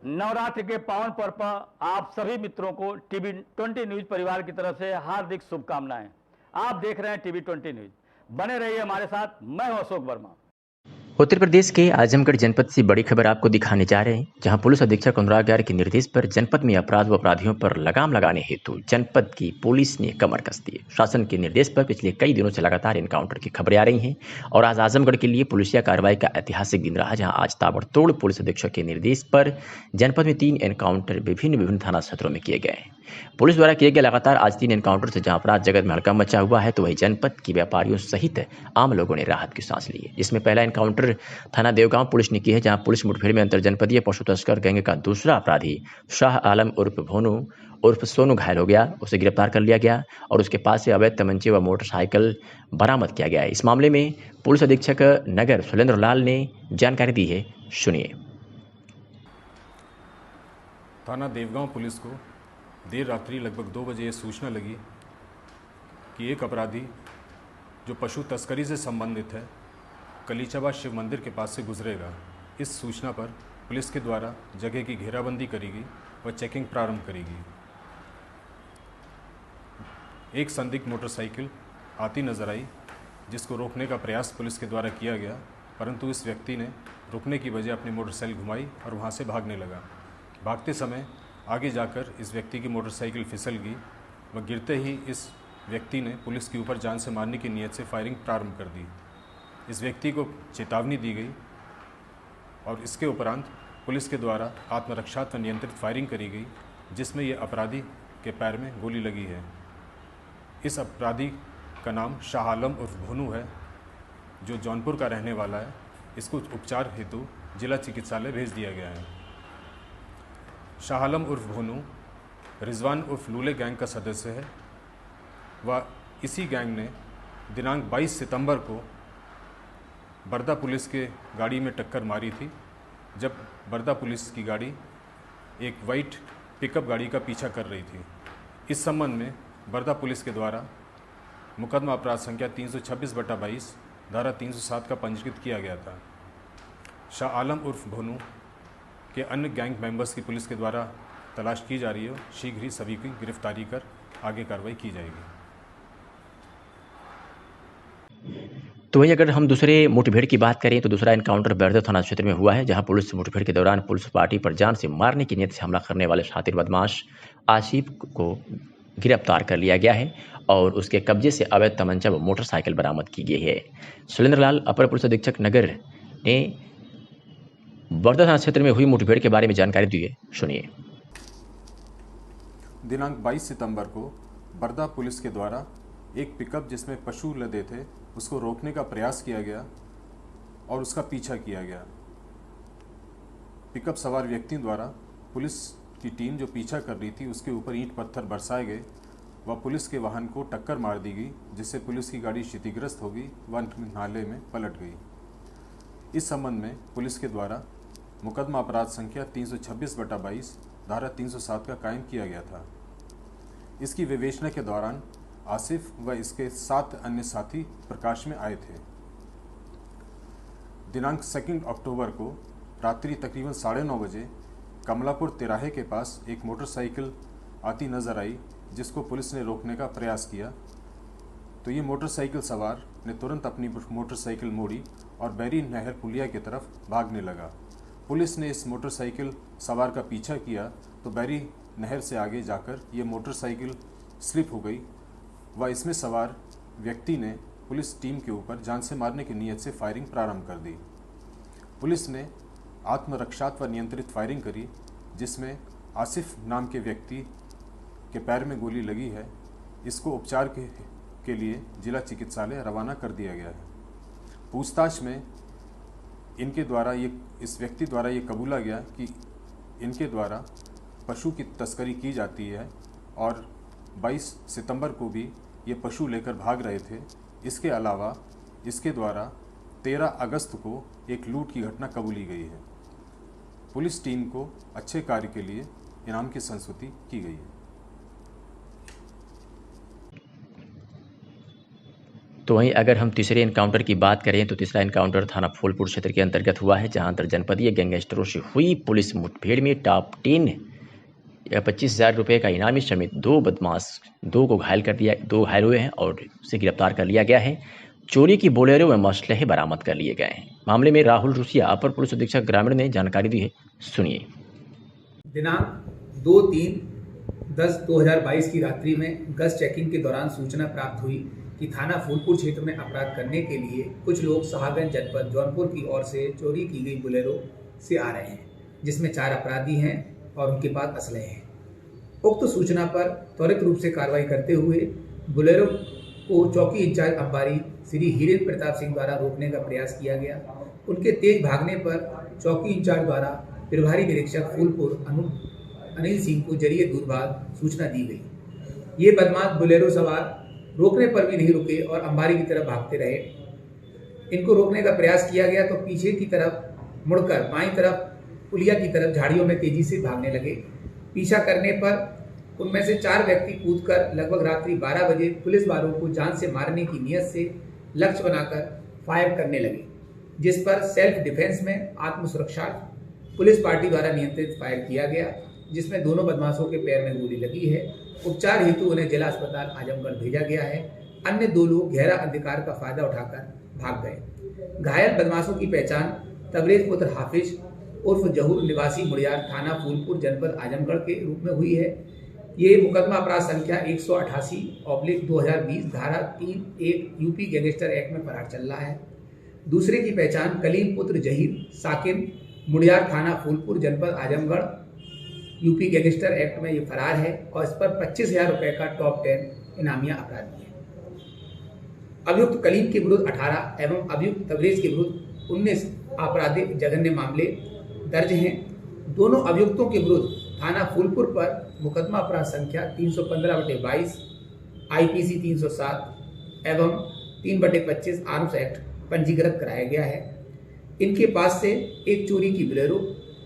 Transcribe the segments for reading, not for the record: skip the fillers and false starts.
नवरात्र के पावन पर्व पर आप सभी मित्रों को टीवी 20 न्यूज परिवार की तरफ से हार्दिक शुभकामनाएं। आप देख रहे हैं टीवी 20 न्यूज। बने रहिए हमारे साथ। मैं हूं अशोक वर्मा। उत्तर प्रदेश के आजमगढ़ जनपद से बड़ी खबर आपको दिखाने जा रहे हैं, जहां पुलिस अधीक्षक अनुराग आर्य के निर्देश पर जनपद में अपराध व अपराधियों पर लगाम लगाने हेतु जनपद की पुलिस ने कमर कस दी है। शासन के निर्देश पर पिछले कई दिनों से लगातार एनकाउंटर की खबरें आ रही हैं और आज आजमगढ़ के लिए पुलिसिया कार्रवाई का ऐतिहासिक दिन रहा, जहाँ आज ताबड़तोड़ पुलिस अधीक्षक के निर्देश पर जनपद में 3 एनकाउंटर विभिन्न थाना क्षेत्रों में किए गए हैं। पुलिस द्वारा किए गए लगातार आज 3 एनकाउंटर से जहां अपराध जगत में हड़कंप मचा हुआ है, तो वही जनपद के व्यापारियों सहित आम लोगों ने राहत की सांस ली है। जिसमें पहला एनकाउंटर थाना देवगांव पुलिस ने की है, जहां पुलिस मुठभेड़ में अंतरजनपदीय पशु तस्कर गैंग का दूसरा अपराधी शाह आलम उर्फ भोनू उर्फ सोनू घायल हो गया। उसे गिरफ्तार कर लिया गया और उसके पास से अवैध तमंचे व मोटरसाइकिल बरामद किया गया है। इस मामले में पुलिस अधीक्षक नगर सुरेंद्र लाल ने जानकारी दी है, सुनिए। थाना देवगांव पुलिस को देर रात्रि लगभग 2 बजे ये सूचना लगी कि एक अपराधी जो पशु तस्करी से संबंधित है कलीचाबाद शिव मंदिर के पास से गुजरेगा। इस सूचना पर पुलिस के द्वारा जगह की घेराबंदी करी गई व चेकिंग प्रारंभ करी गई। एक संदिग्ध मोटरसाइकिल आती नजर आई, जिसको रोकने का प्रयास पुलिस के द्वारा किया गया, परंतु इस व्यक्ति ने रुकने की बजाय अपनी मोटरसाइकिल घुमाई और वहां से भागने लगा। भागते समय आगे जाकर इस व्यक्ति की मोटरसाइकिल फिसल गई व गिरते ही इस व्यक्ति ने पुलिस के ऊपर जान से मारने की नीयत से फायरिंग प्रारंभ कर दी। इस व्यक्ति को चेतावनी दी गई और इसके उपरांत पुलिस के द्वारा आत्मरक्षात्मक नियंत्रित फायरिंग करी गई, जिसमें यह अपराधी के पैर में गोली लगी है। इस अपराधी का नाम शाह आलम उर्फ भोनू है, जो जौनपुर का रहने वाला है। इसको उपचार हेतु जिला चिकित्सालय भेज दिया गया है। शाह आलम उर्फ भोनू रिजवान उर्फ लूले गैंग का सदस्य है। वह इसी गैंग ने दिनांक 22 सितंबर को बरदा पुलिस के गाड़ी में टक्कर मारी थी, जब बरदा पुलिस की गाड़ी एक वाइट पिकअप गाड़ी का पीछा कर रही थी। इस संबंध में बरदा पुलिस के द्वारा मुकदमा अपराध संख्या 326/22 धारा 307 का पंजीकृत किया गया था। शाह आलम उर्फ भोनू के अन्य गैंग मेंबर्स की पुलिस के द्वारा तलाश की जा रही है। शीघ्र ही सभी की गिरफ्तारी कर आगे कार्रवाई की जाएगी। तो वही अगर हम दूसरे मुठभेड़ की बात करें, तो दूसरा एनकाउंटर बैरदा थाना क्षेत्र में हुआ है, जहां पुलिस मुठभेड़ के दौरान पुलिस पार्टी पर जान से मारने की नीयत से हमला करने वाले शातिर बदमाश आसिफ को गिरफ्तार कर लिया गया है और उसके कब्जे से अवैध तमंचा व मोटरसाइकिल बरामद की गई है। सुरेंद्र लाल अपर पुलिस अधीक्षक नगर ने बरदा थाना क्षेत्र में हुई मुठभेड़ के बारे में जानकारी दी है, सुनिए। दिनांक 22 सितंबर को बरदा पुलिस के द्वारा एक पिकअप जिसमें पशु लदे थे उसको रोकने का प्रयास किया गया और उसका पीछा किया गया। पिकअप सवार व्यक्ति द्वारा पुलिस की टीम जो पीछा कर रही थी उसके ऊपर ईंट पत्थर बरसाए गए व पुलिस के वाहन को टक्कर मार दी गई, जिससे पुलिस की गाड़ी क्षतिग्रस्त हो गई व नाले में पलट गई। इस संबंध में पुलिस के द्वारा मुकदमा अपराध संख्या 326/22 धारा 307 का कायम किया गया था। इसकी विवेचना के दौरान आसिफ व इसके 7 अन्य साथी प्रकाश में आए थे। दिनांक 2 अक्टूबर को रात्रि तकरीबन 9:30 बजे कमलापुर तिराहे के पास एक मोटरसाइकिल आती नजर आई, जिसको पुलिस ने रोकने का प्रयास किया, तो ये मोटरसाइकिल सवार ने तुरंत अपनी मोटरसाइकिल मोड़ी और बैरी नहर पुलिया की तरफ भागने लगा। पुलिस ने इस मोटरसाइकिल सवार का पीछा किया तो बैरी नहर से आगे जाकर ये मोटरसाइकिल स्लिप हो गई व इसमें सवार व्यक्ति ने पुलिस टीम के ऊपर जान से मारने की नीयत से फायरिंग प्रारंभ कर दी। पुलिस ने आत्मरक्षात्मक नियंत्रित फायरिंग करी, जिसमें आसिफ नाम के व्यक्ति के पैर में गोली लगी है। इसको उपचार के लिए जिला चिकित्सालय रवाना कर दिया गया है। पूछताछ में इनके द्वारा इस व्यक्ति द्वारा ये कबूला गया कि इनके द्वारा पशु की तस्करी की जाती है और 22 सितंबर को भी ये पशु लेकर भाग रहे थे। इसके अलावा इसके द्वारा 13 अगस्त को एक लूट की घटना कबूली गई है। पुलिस टीम को अच्छे कार्य के लिए इनाम की संस्तुति की गई है। तो वहीं अगर हम तीसरे एनकाउंटर की बात करें तो तीसरा एनकाउंटर थाना फूलपुर क्षेत्र के अंतर्गत हुआ है, जहां अंतर जनपदीय गैंगस्टरों से हुई पुलिस मुठभेड़ में टॉप 10 या 25,000 रुपये का इनामी समेत 2 बदमाश 2 घायल हुए हैं और उसे गिरफ्तार कर लिया गया है। चोरी की बोलेरो व मसलहे बरामद कर लिए गए हैं। मामले में राहुल रुसिया अपर पुलिस अधीक्षक ग्रामीण ने जानकारी दी है, सुनिए। दिनांक 2/3/10/2022 की रात्रि में गश्त चेकिंग के दौरान सूचना प्राप्त हुई कि थाना फूलपुर क्षेत्र में अपराध करने के लिए कुछ लोग साहगंज जनपद जौनपुर की ओर से चोरी की गई बोलेरो से आ रहे हैं, जिसमें 4 अपराधी हैं और उनके पास असलहे हैं। उक्त सूचना पर त्वरित रूप से कार्रवाई करते हुए बोलेरो को चौकी इंचार्ज अंबारी श्री हीरेंद्र प्रताप सिंह द्वारा रोकने का प्रयास किया गया। उनके तेज भागने पर चौकी इंचार्ज द्वारा प्रभारी निरीक्षक फूलपुर अनिल सिंह को जरिए दूरभाष सूचना दी गई। ये बदमाश बोलेरो सवार रोकने पर भी नहीं रुके और अंबारी की तरफ भागते रहे। इनको रोकने का प्रयास किया गया तो पीछे की तरफ मुड़कर बाईं तरफ पुलिया की तरफ झाड़ियों में तेजी से भागने लगे। पीछा करने पर उनमें से 4 व्यक्ति कूदकर लगभग रात्रि 12 बजे पुलिस वालों को जान से मारने की नियत से लक्ष्य बनाकर फायर करने लगे, जिस पर सेल्फ डिफेंस में आत्मसुरक्षा पुलिस पार्टी द्वारा नियंत्रित फायर किया गया, जिसमें दोनों बदमाशों के पैर में गोली लगी है। उपचार हेतु उन्हें जिला अस्पताल आजमगढ़ भेजा गया है। अन्य 2 लोग गहरा अंधकार का फायदा उठाकर भाग गए। घायल बदमाशों की पहचान तबरेज पुत्र हाफिज उर्फ जहूर निवासी मुड़ियार थाना फूलपुर जनपद आजमगढ़ के रूप में हुई है। ये मुकदमा अपराध संख्या 188/2020 धारा 3(1) यूपी गैंगस्टर एक्ट में फरार चल रहा है। दूसरे की पहचान कलीम पुत्र जहीर साकिन मुड़ियार थाना फूलपुर जनपद आजमगढ़ यूपी गैंगस्टर एक्ट में ये फरार है और इस पर 25,000 रुपये का टॉप 10 इनामिया अपराधी है। अभियुक्त कलीम के विरुद्ध 18 एवं अभियुक्त तबरेज के विरुद्ध 19 आपराधिक जघन्य मामले दर्ज हैं। दोनों अभियुक्तों के विरुद्ध थाना फूलपुर पर मुकदमा अपराध संख्या 315/22 IPC 307 एवं 3/25 आर्म्स एक्ट पंजीकृत कराया गया है। इनके पास से एक चोरी की बोलेरो,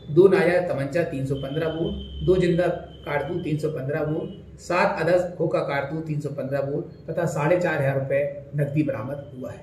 2 नाजायज तमंचा 315 बोर, 2 जिंदा कारतूस 315 बोर, 7 अदद खोखा कारतूस 315 बोर तथा 4,500 रुपये नकदी बरामद हुआ है।